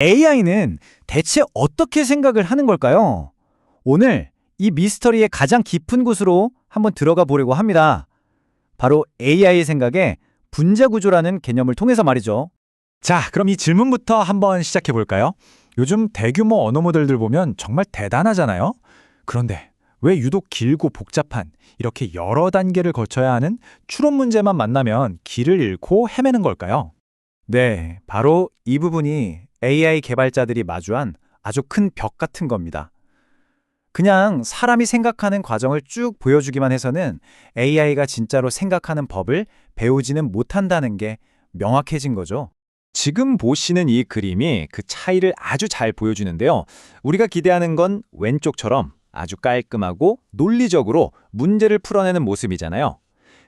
AI는 대체 어떻게 생각을 하는 걸까요? 오늘 이 미스터리의 가장 깊은 곳으로 한번 들어가 보려고 합니다. 바로 AI의 생각에 분자 구조라는 개념을 통해서 말이죠. 자, 그럼 이 질문부터 한번 시작해 볼까요? 요즘 대규모 언어 모델들 보면 정말 대단하잖아요? 그런데 왜 유독 길고 복잡한 이렇게 여러 단계를 거쳐야 하는 추론 문제만 만나면 길을 잃고 헤매는 걸까요? 네, 바로 이 부분이 AI 개발자들이 마주한 아주 큰 벽 같은 겁니다. 그냥 사람이 생각하는 과정을 쭉 보여주기만 해서는 AI가 진짜로 생각하는 법을 배우지는 못한다는 게 명확해진 거죠. 지금 보시는 이 그림이 그 차이를 아주 잘 보여주는데요. 우리가 기대하는 건 왼쪽처럼 아주 깔끔하고 논리적으로 문제를 풀어내는 모습이잖아요.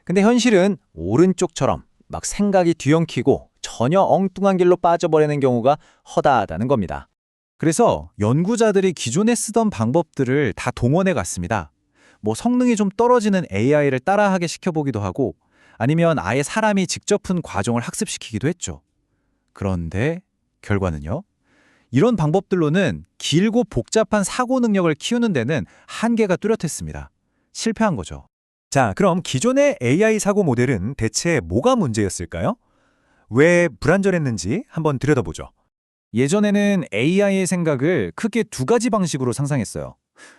근데 현실은 오른쪽처럼 막 생각이 뒤엉키고 전혀 엉뚱한 길로 빠져버리는 경우가 허다하다는 겁니다. 그래서 연구자들이 기존에 쓰던 방법들을 다 동원해 갔습니다. 성능이 좀 떨어지는 AI를 따라하게 시켜보기도 하고 아니면 아예 사람이 직접 푼 과정을 학습시키기도 했죠. 그런데 결과는요? 이런 방법들로는 길고 복잡한 사고 능력을 키우는 데는 한계가 뚜렷했습니다. 실패한 거죠. 자, 그럼 기존의 AI 사고 모델은 대체 뭐가 문제였을까요? 왜 불완전했는지 한번 들여다보죠. 예전에는 AI의 생각을 크게 두 가지 방식으로 상상했어요.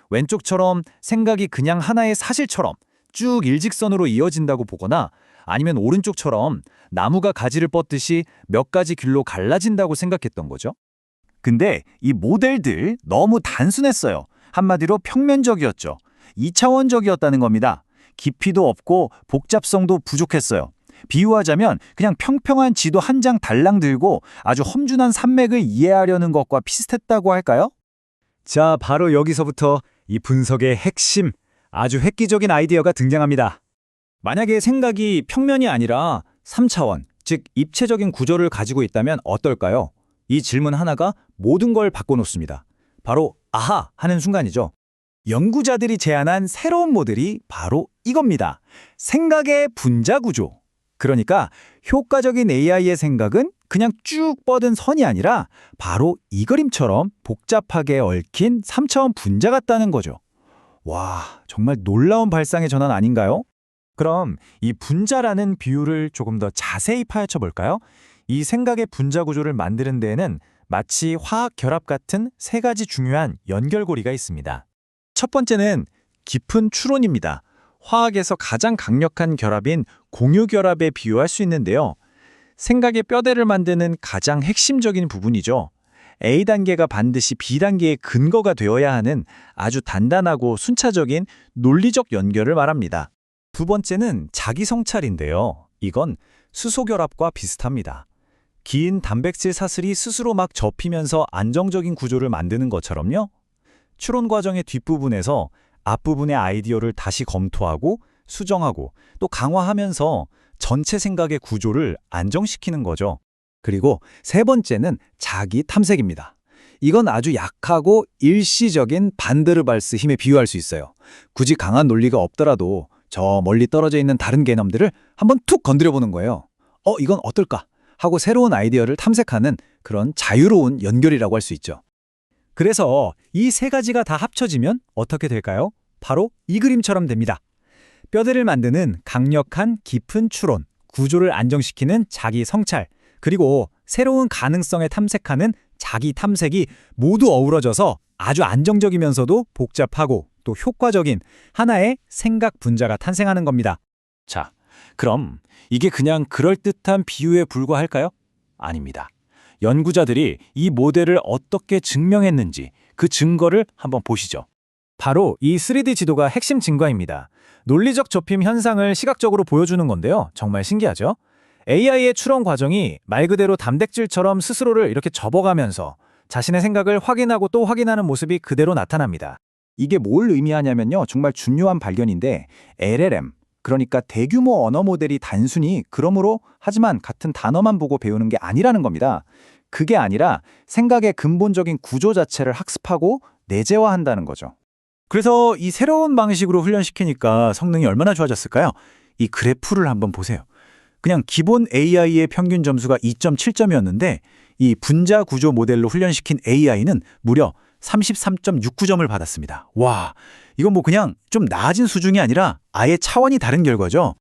왼쪽처럼 생각이 그냥 하나의 사실처럼 쭉 일직선으로 이어진다고 보거나 아니면 오른쪽처럼 나무가 가지를 뻗듯이 몇 가지 길로 갈라진다고 생각했던 거죠. 근데 이 모델들 너무 단순했어요. 한마디로 평면적이었죠. 2차원적이었다는 겁니다. 깊이도 없고 복잡성도 부족했어요. 비유하자면 그냥 평평한 지도 한 장 달랑 들고 아주 험준한 산맥을 이해하려는 것과 비슷했다고 할까요? 자, 바로 여기서부터 이 분석의 핵심, 아주 획기적인 아이디어가 등장합니다. 만약에 생각이 평면이 아니라 3차원, 즉 입체적인 구조를 가지고 있다면 어떨까요? 이 질문 하나가 모든 걸 바꿔놓습니다. 바로 아하 하는 순간이죠. 연구자들이 제안한 새로운 모델이 바로 이겁니다. 생각의 분자 구조. 그러니까 효과적인 AI의 생각은 그냥 쭉 뻗은 선이 아니라 바로 이 그림처럼 복잡하게 얽힌 3차원 분자 같다는 거죠. 와, 정말 놀라운 발상의 전환 아닌가요? 그럼 이 분자라는 비유를 조금 더 자세히 파헤쳐 볼까요? 이 생각의 분자 구조를 만드는 데에는 마치 화학 결합 같은 세 가지 중요한 연결고리가 있습니다. 첫 번째는 깊은 추론입니다. 화학에서 가장 강력한 결합인 공유결합에 비유할 수 있는데요. 생각의 뼈대를 만드는 가장 핵심적인 부분이죠. A단계가 반드시 B단계의 근거가 되어야 하는 아주 단단하고 순차적인 논리적 연결을 말합니다. 두 번째는 자기성찰인데요. 이건 수소결합과 비슷합니다. 긴 단백질 사슬이 스스로 막 접히면서 안정적인 구조를 만드는 것처럼요. 추론 과정의 뒷부분에서 앞부분의 아이디어를 다시 검토하고 수정하고 또 강화하면서 전체 생각의 구조를 안정시키는 거죠. 그리고 세 번째는 자기 탐색입니다. 이건 아주 약하고 일시적인 반드르발스 힘에 비유할 수 있어요. 굳이 강한 논리가 없더라도 저 멀리 떨어져 있는 다른 개념들을 한번 툭 건드려 보는 거예요. 이건 어떨까? 하고 새로운 아이디어를 탐색하는 그런 자유로운 연결이라고 할 수 있죠. 그래서 이 세 가지가 다 합쳐지면 어떻게 될까요? 바로 이 그림처럼 됩니다. 뼈대를 만드는 강력한 깊은 추론, 구조를 안정시키는 자기 성찰, 그리고 새로운 가능성에 탐색하는 자기 탐색이 모두 어우러져서 아주 안정적이면서도 복잡하고 또 효과적인 하나의 생각 분자가 탄생하는 겁니다. 자, 그럼 이게 그냥 그럴듯한 비유에 불과할까요? 아닙니다. 연구자들이 이 모델을 어떻게 증명했는지 그 증거를 한번 보시죠. 바로 이 3D 지도가 핵심 증거입니다. 논리적 접힘 현상을 시각적으로 보여주는 건데요. 정말 신기하죠? AI의 추론 과정이 말 그대로 단백질처럼 스스로를 이렇게 접어가면서 자신의 생각을 확인하고 또 확인하는 모습이 그대로 나타납니다. 이게 뭘 의미하냐면요. 정말 중요한 발견인데 LLM, 그러니까 대규모 언어 모델이 단순히 그러므로 하지만 같은 단어만 보고 배우는 게 아니라는 겁니다. 그게 아니라 생각의 근본적인 구조 자체를 학습하고 내재화한다는 거죠. 그래서 이 새로운 방식으로 훈련시키니까 성능이 얼마나 좋아졌을까요? 이 그래프를 한번 보세요. 그냥 기본 AI의 평균 점수가 2.7점이었는데 이 분자 구조 모델로 훈련시킨 AI는 무려 33.69점을 받았습니다. 와, 이건 뭐 그냥 좀 나아진 수준이 아니라 아예 차원이 다른 결과죠.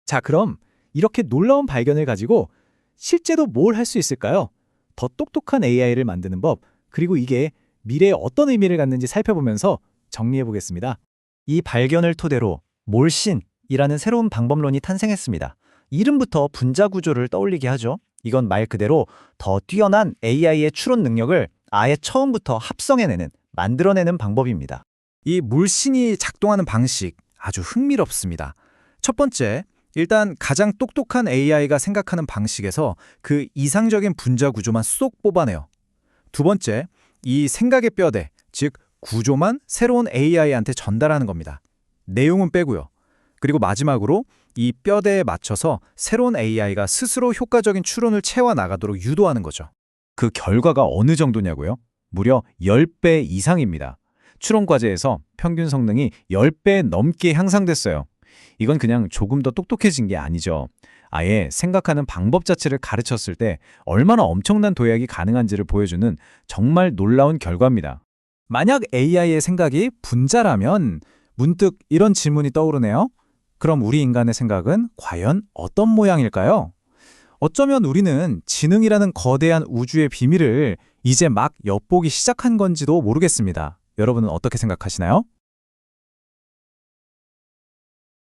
자, 그럼 이렇게 놀라운 발견을 가지고 실제로 뭘 할 수 있을까요? 더 똑똑한 AI를 만드는 법, 그리고 이게 미래에 어떤 의미를 갖는지 살펴보면서 정리해 보겠습니다. 이 발견을 토대로 몰신이라는 새로운 방법론이 탄생했습니다. 이름부터 분자 구조를 떠올리게 하죠. 이건 말 그대로 더 뛰어난 AI의 추론 능력을 아예 처음부터 합성해내는, 만들어내는 방법입니다. 이 몰신이 작동하는 방식 아주 흥미롭습니다. 첫 번째, 일단 가장 똑똑한 AI가 생각하는 방식에서 그 이상적인 분자 구조만 쏙 뽑아내요. 두 번째, 이 생각의 뼈대, 즉 구조만 새로운 AI한테 전달하는 겁니다. 내용은 빼고요. 그리고 마지막으로 이 뼈대에 맞춰서 새로운 AI가 스스로 효과적인 추론을 채워나가도록 유도하는 거죠. 그 결과가 어느 정도냐고요? 무려 10배 이상입니다. 추론 과제에서 평균 성능이 10배 넘게 향상됐어요. 이건 그냥 조금 더 똑똑해진 게 아니죠. 아예 생각하는 방법 자체를 가르쳤을 때 얼마나 엄청난 도약이 가능한지를 보여주는 정말 놀라운 결과입니다. 만약 AI의 생각이 분자라면 문득 이런 질문이 떠오르네요. 그럼 우리 인간의 생각은 과연 어떤 모양일까요? 어쩌면 우리는 지능이라는 거대한 우주의 비밀을 이제 막 엿보기 시작한 건지도 모르겠습니다. 여러분은 어떻게 생각하시나요?